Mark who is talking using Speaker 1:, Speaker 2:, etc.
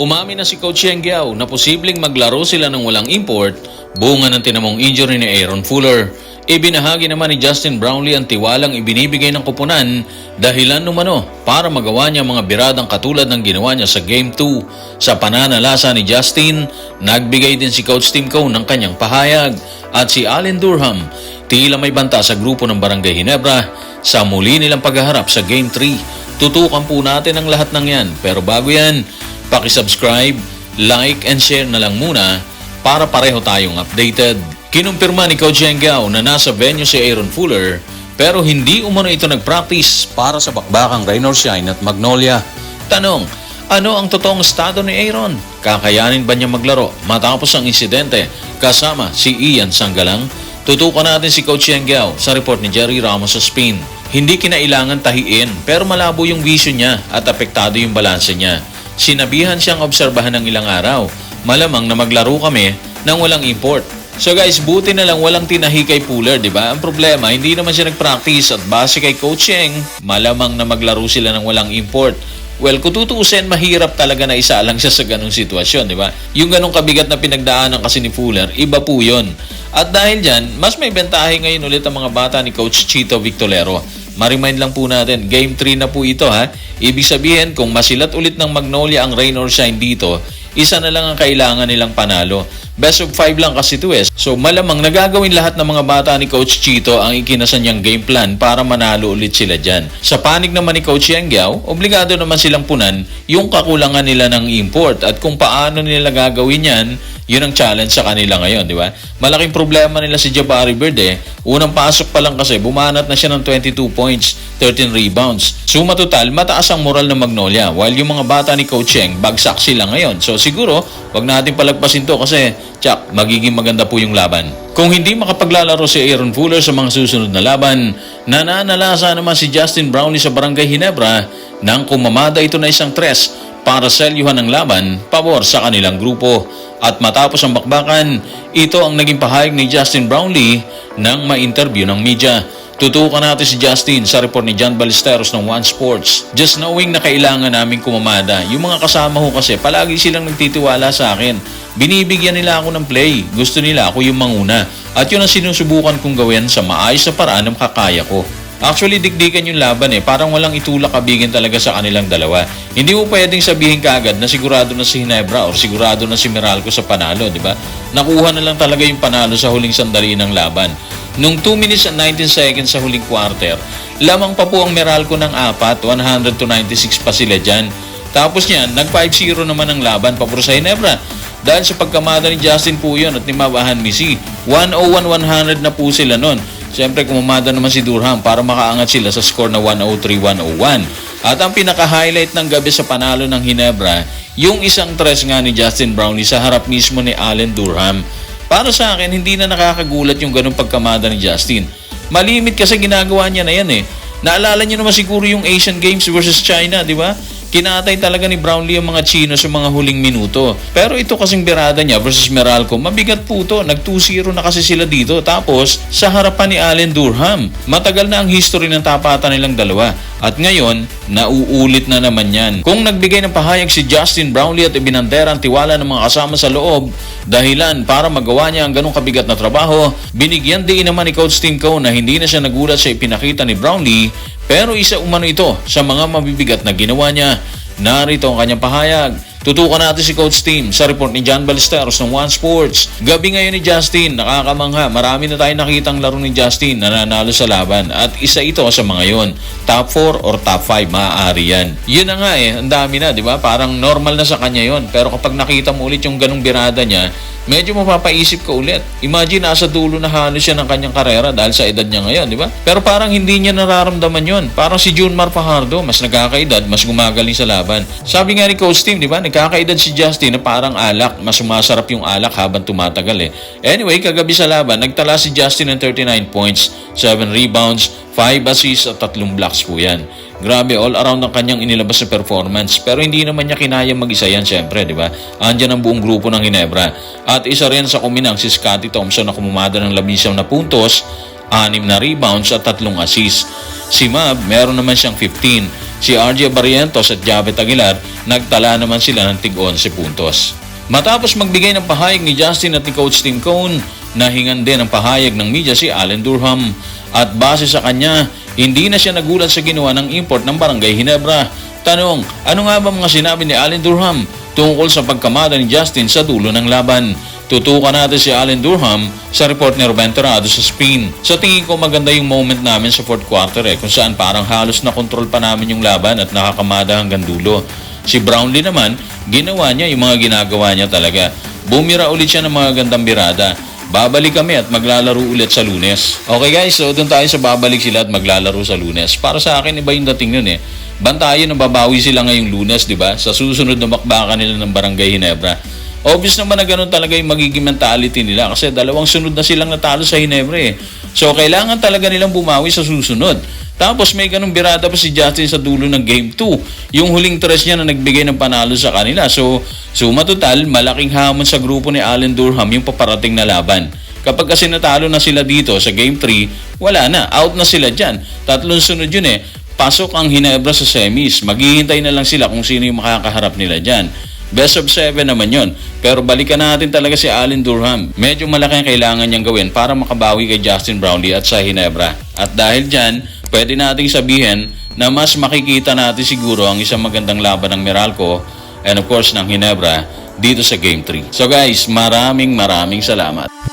Speaker 1: Umamin na si Coach Yengyao na posibleng maglaro sila ng walang import, bunga ng tinamong injury ni Aaron Fuller. Ibinahagi naman ni Justin Brownlee ang tiwalang ibinibigay ng kupunan dahilan numano para magawa niya mga biradang katulad ng ginawa niya sa Game 2. Sa pananalasa ni Justin, nagbigay din si Coach Tim Cone ng kanyang pahayag at si Allen Durham tila may banta sa grupo ng Barangay Ginebra sa muli nilang paghaharap sa Game 3. Tutukan po natin ang lahat ng yan, pero bago yan, paki-subscribe, like and share na lang muna para pareho tayong updated. Kinumpirma ni Coach Yengyao na nasa venue si Aaron Fuller pero hindi umano ito nag-practice para sa bakbakang Rain or Shine at Magnolia. Tanong, ano ang totoong estado ni Aaron? Kakayanin ba niya maglaro matapos ang insidente kasama si Ian Sanggalang? Tutukan natin si Coach Yengyao sa report ni Jerry Ramos sa Spin. Hindi kinailangan tahiin pero malabo yung vision niya at apektado yung balanse niya. Sinabihan siyang obserbahan ng ilang araw. Malamang na maglaro kami ng walang import. So guys, buti na lang walang tinahi kay Fuller, di ba? Ang problema, hindi naman siya nag-practice at base kay Coach Yeng, malamang na maglaro sila ng walang import. Well, kung tutuusin, mahirap talaga na isa lang siya sa ganung sitwasyon, di ba? Yung ganung kabigat na pinagdaanan kasi ni Fuller, iba po yun. At dahil dyan, mas may bentahe ngayon ulit ang mga bata ni Coach Chito Victolero. Marimind lang po natin, Game 3 na po ito ha. Ibig sabihin, kung masilat ulit ng Magnolia ang Rain or Shine dito, isa na lang ang kailangan nilang panalo. Best of 5 lang kasi ito eh. So malamang nagagawin lahat ng mga bata ni Coach Chito ang ikinasan niyang game plan para manalo ulit sila dyan. Sa panig naman ni Coach Yengyao, obligado naman silang punan yung kakulangan nila ng import at kung paano nila gagawin yan, yun ang challenge sa kanila ngayon, di ba? Malaking problema nila si Jabari Bird eh. Unang pasok pa lang kasi, bumanat na siya ng 22 points, 13 rebounds. Suma total, mataas ang moral ng Magnolia. While yung mga bata ni Coach Yeng, bagsak sila ngayon. So siguro, wag natin palagpasin to kasi, tsak, magiging maganda po yung laban. Kung hindi makapaglalaro si Aaron Fuller sa mga susunod na laban, nananalasa naman si Justin Brownlee sa Barangay Ginebra nang kumamada ito na isang tres para selyuhan ng laban pabor sa kanilang grupo. At matapos ang bakbakan, ito ang naging pahayag ni Justin Brownlee nang ma-interview ng media. Tutukan natin si Justin sa report ni John Ballesteros ng One Sports. Just knowing na kailangan namin kumamada. Yung mga kasama ko kasi palagi silang nagtitiwala sa akin. Binibigyan nila ako ng play. Gusto nila ako yung manguna. At yun ang sinusubukan kong gawin sa maayos na paraan ng kakaya ko. Actually, dikdikan yung laban eh. Parang walang itulak kabigin talaga sa kanilang dalawa. Hindi mo pwedeng sabihin kaagad na sigurado na si Ginebra or sigurado na si Meralco sa panalo, di ba? Nakuha na lang talaga yung panalo sa huling sandali ng laban. Nung 2 minutes and 19 seconds sa huling quarter, lamang pa po ang Meralco ng 4, 100-96 pa sila dyan. Tapos niyan, nag 5-0 naman ang laban pabor sa Ginebra. Dahil sa pagkamada ni Justin po yun at ni Mabahan Misi, 101-100 na po sila nun. Siyempre, kumamada naman si Durham para makaangat sila sa score na 103-101. At ang pinaka-highlight ng gabi sa panalo ng Ginebra, yung isang tres nga ni Justin Brownlee sa harap mismo ni Allen Durham. Para sa akin, hindi na nakakagulat yung ganung pagkamada ni Justin. Malimit kasi ginagawa niya na yan eh. Naalala niyo naman siguro yung Asian Games versus China, di ba? Kinatay talaga ni Brownlee ang mga Chino sa mga huling minuto. Pero ito kasing birada niya versus Meralco, mabigat po to. Nag 2-0 na kasi sila dito. Tapos, sa harapan ni Allen Durham. Matagal na ang history ng tapatan nilang dalawa. At ngayon, nauulit na naman yan. Kung nagbigay ng pahayag si Justin Brownlee at ibinandera ang tiwala ng mga kasama sa loob, dahilan para magawa niya ang ganong kabigat na trabaho, binigyan din naman ni Coach Tim Cone na hindi na siya nagulat sa ipinakita ni Brownlee, pero isa umano ito sa mga mabibigat na ginawa niya. Narito ang kanyang pahayag. Tutukan natin si Coach Tim sa report ni John Ballesteros ng One Sports. Gabi ngayon ni Justin, nakakamangha. Marami na tayong nakitang laro ni Justin na nanalo sa laban. At isa ito sa mga yon. Top 4 or top 5, maaari yan. Yun na nga eh, ang dami na, di ba? Parang normal na sa kanya yon. Pero kapag nakita mo ulit yung ganung birada niya, medyo mapapaisip ka ulit. Imagine, nasa dulo na halos siya ng kanyang karera dahil sa edad niya ngayon, di ba? Pero parang hindi niya nararamdaman yon. Parang si Junmar Fajardo, mas nagkakaedad, mas gumagaling sa laban. Sabi nga ni Coach Tim, di ba? Nagkakaedad si Justin na parang alak. Mas sumasarap yung alak habang tumatagal eh. Anyway, kagabi sa laban, nagtala si Justin ng 39 points, 7 rebounds, 5 assists at 3 blocks po yan. Grabe, all around ang kanyang inilabas na performance. Pero hindi naman niya kinayang mag-isa yan, syempre, di ba? Andyan ang buong grupo ng Ginebra. At isa rin sa kuminang si Scottie Thompson na kumumada ng 11 na puntos, 6 na rebounds at 3 assists. Si Mab, meron naman siyang 15. si RJ Barrientos at Javit Aguilar, nagtala naman sila ng tig-11 puntos. Matapos magbigay ng pahayag ni Justin at ni Coach Tim Cone, nahingan din ang pahayag ng media si Allen Durham. At base sa kanya, hindi na siya nagulat sa ginawa ng import ng Barangay Ginebra. Tanong, ano nga ba mga sinabi ni Allen Durham tungkol sa pagkamada ni Justin sa dulo ng laban? Tutukan natin si Allen Durham sa report ni Ruben Terrado sa Spin. Sa tingin ko maganda yung moment namin sa fourth quarter kung saan parang halos na control pa namin yung laban at nakakamada hanggang dulo. Si Brownlee naman, ginawa niya yung mga ginagawa niya talaga. Bumira ulit siya ng mga gandang birada. Babalik kami at maglalaro ulit sa Lunes. Okay guys, so doon tayo sa babalik sila at maglalaro sa Lunes. Para sa akin, iba yung dating nun Bantayan na babawi sila ngayong Lunes, di ba? Sa susunod na bakbakan nila ng Barangay Ginebra. Obvious naman na ganun talaga yung magiging mentality nila kasi dalawang sunod na silang natalo sa Ginebra So kailangan talaga nilang bumawi sa susunod. Tapos may ganung birada pa si Justin sa dulo ng Game 2. Yung huling tres niya na nagbigay ng panalo sa kanila. So suma total, malaking hamon sa grupo ni Allen Durham yung paparating na laban. Kapag kasi natalo na sila dito sa Game 3, wala na. Out na sila dyan. Tatlong sunod yun Pasok ang Ginebra sa semis. Maghihintay na lang sila kung sino yung makakaharap nila dyan. Best of 7 naman yon. Pero balikan natin talaga si Allen Durham. Medyo malaki ang kailangan niyang gawin para makabawi kay Justin Brownlee at sa Ginebra. At dahil dyan, pwede nating sabihin na mas makikita natin siguro ang isang magandang laban ng Meralco and of course ng Ginebra dito sa Game 3. So guys, maraming salamat.